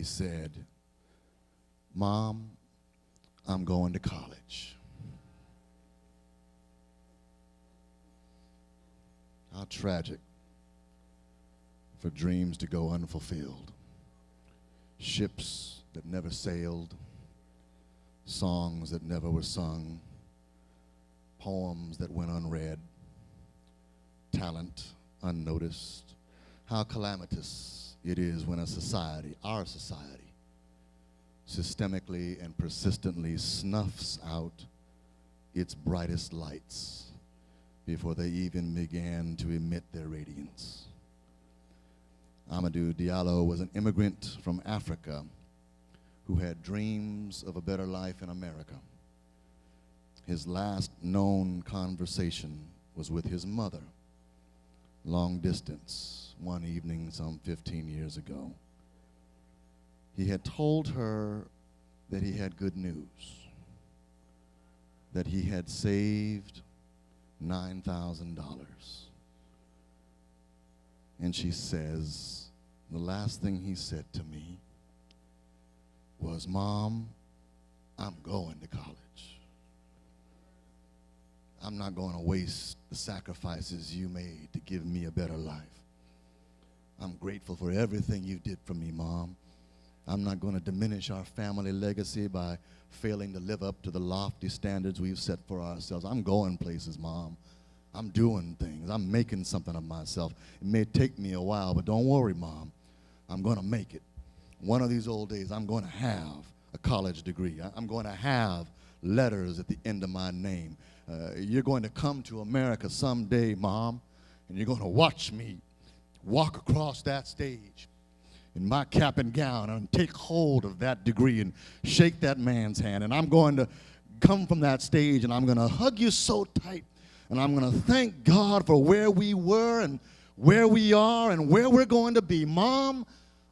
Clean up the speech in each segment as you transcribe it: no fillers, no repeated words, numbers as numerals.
said, "Mom, I'm going to college." How tragic for dreams to go unfulfilled. Ships that never sailed, songs that never were sung, poems that went unread, talent unnoticed. How calamitous it is when a society, our society, systemically and persistently snuffs out its brightest lights before they even began to emit their radiance. Amadou Dialo was an immigrant from Africa who had dreams of a better life in America. His last known conversation was with his mother, long distance, one evening some 15 years ago. He had told her that he had good news, that he had saved $9,000. And she says, the last thing he said to me was, "Mom, I'm going to college. I'm not going to waste the sacrifices you made to give me a better life. I'm grateful for everything you did for me, Mom. I'm not going to diminish our family legacy by failing to live up to the lofty standards we've set for ourselves. I'm going places, Mom. I'm doing things. I'm making something of myself. It may take me a while, but don't worry, Mom. I'm going to make it. One of these old days, I'm going to have a college degree. I'm going to have letters at the end of my name. You're going to come to America someday, Mom, and you're going to watch me walk across that stage in my cap and gown and take hold of that degree and shake that man's hand. And I'm going to come from that stage and I'm going to hug you so tight. And I'm going to thank God for where we were and where we are and where we're going to be. Mom,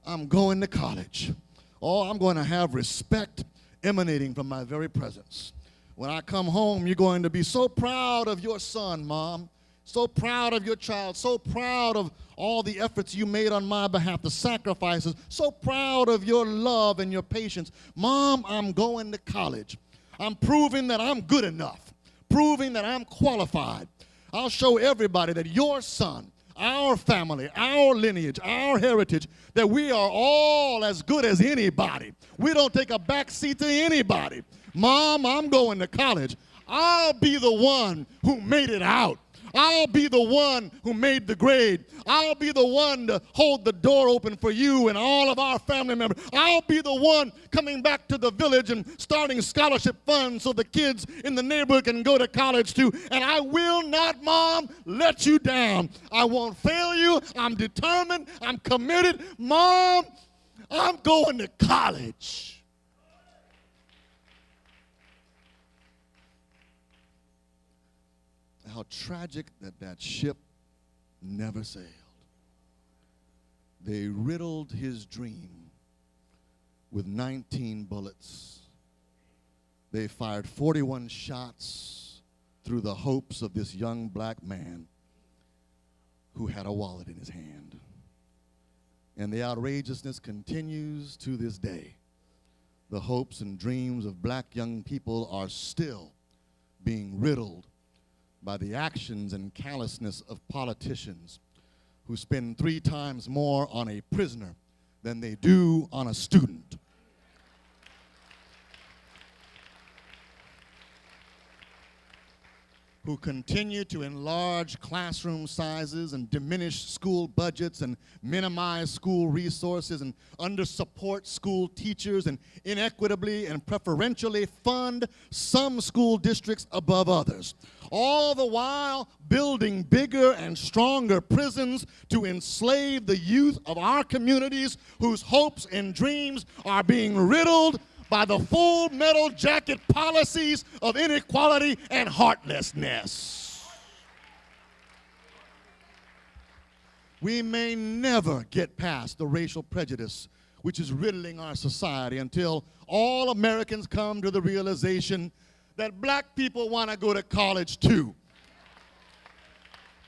I'm going to college. Oh, I'm going to have respect emanating from my very presence. When I come home, you're going to be so proud of your son, Mom. So proud of your child, so proud of all the efforts you made on my behalf, the sacrifices, so proud of your love and your patience. Mom, I'm going to college. I'm proving that I'm good enough, proving that I'm qualified. I'll show everybody that your son, our family, our lineage, our heritage, that we are all as good as anybody. We don't take a back seat to anybody. Mom, I'm going to college. I'll be the one who made it out. I'll be the one who made the grade. I'll be the one to hold the door open for you and all of our family members. I'll be the one coming back to the village and starting scholarship funds so the kids in the neighborhood can go to college too. And I will not, Mom, let you down. I won't fail you. I'm determined. I'm committed. Mom, I'm going to college. How tragic that that ship never sailed. They riddled his dream with 19 bullets. They fired 41 shots through the hopes of this young black man who had a wallet in his hand. And the outrageousness continues to this day. The hopes and dreams of black young people are still being riddled by the actions and callousness of politicians who spend 3 times more on a prisoner than they do on a student. Who continue to enlarge classroom sizes and diminish school budgets and minimize school resources and under-support school teachers and inequitably and preferentially fund some school districts above others. All the while building bigger and stronger prisons to enslave the youth of our communities whose hopes and dreams are being riddled by the full metal jacket policies of inequality and heartlessness. We may never get past the racial prejudice which is riddling our society until all Americans come to the realization that black people want to go to college too.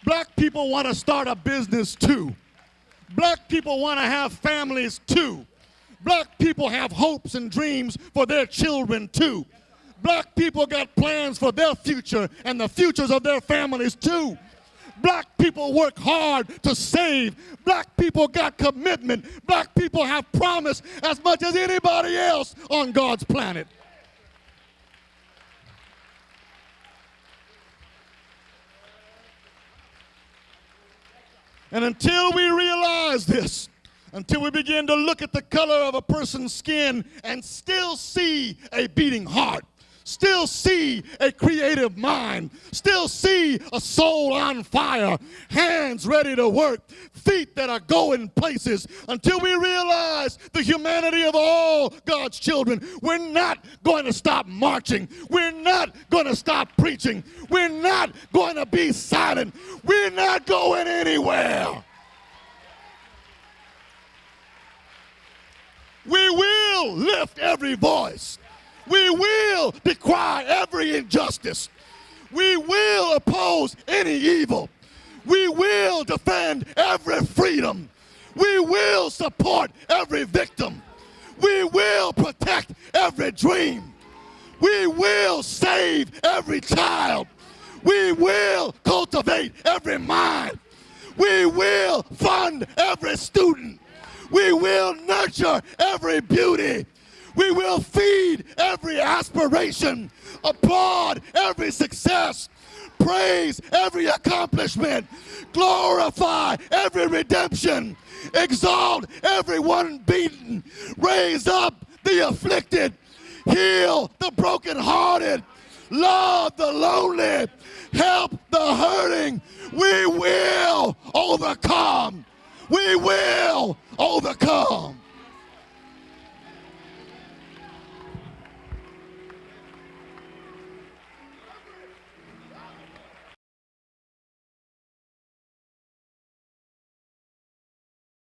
Black people want to start a business too. Black people want to have families too. Black people have hopes and dreams for their children too. Black people got plans for their future and the futures of their families too. Black people work hard to save. Black people got commitment. Black people have promise as much as anybody else on God's planet. And until we realize this, until we begin to look at the color of a person's skin and still see a beating heart, still see a creative mind, still see a soul on fire, hands ready to work, feet that are going places, until we realize the humanity of all God's children, we're not going to stop marching. We're not going to stop preaching. We're not going to be silent. We're not going anywhere. We will lift every voice. We will decry every injustice. We will oppose any evil. We will defend every freedom. We will support every victim. We will protect every dream. We will save every child. We will cultivate every mind. We will fund every student. We will nurture every beauty. We will feed every aspiration, applaud every success, praise every accomplishment, glorify every redemption, exalt everyone beaten, raise up the afflicted, heal the brokenhearted, love the lonely, help the hurting. We will overcome. We will overcome.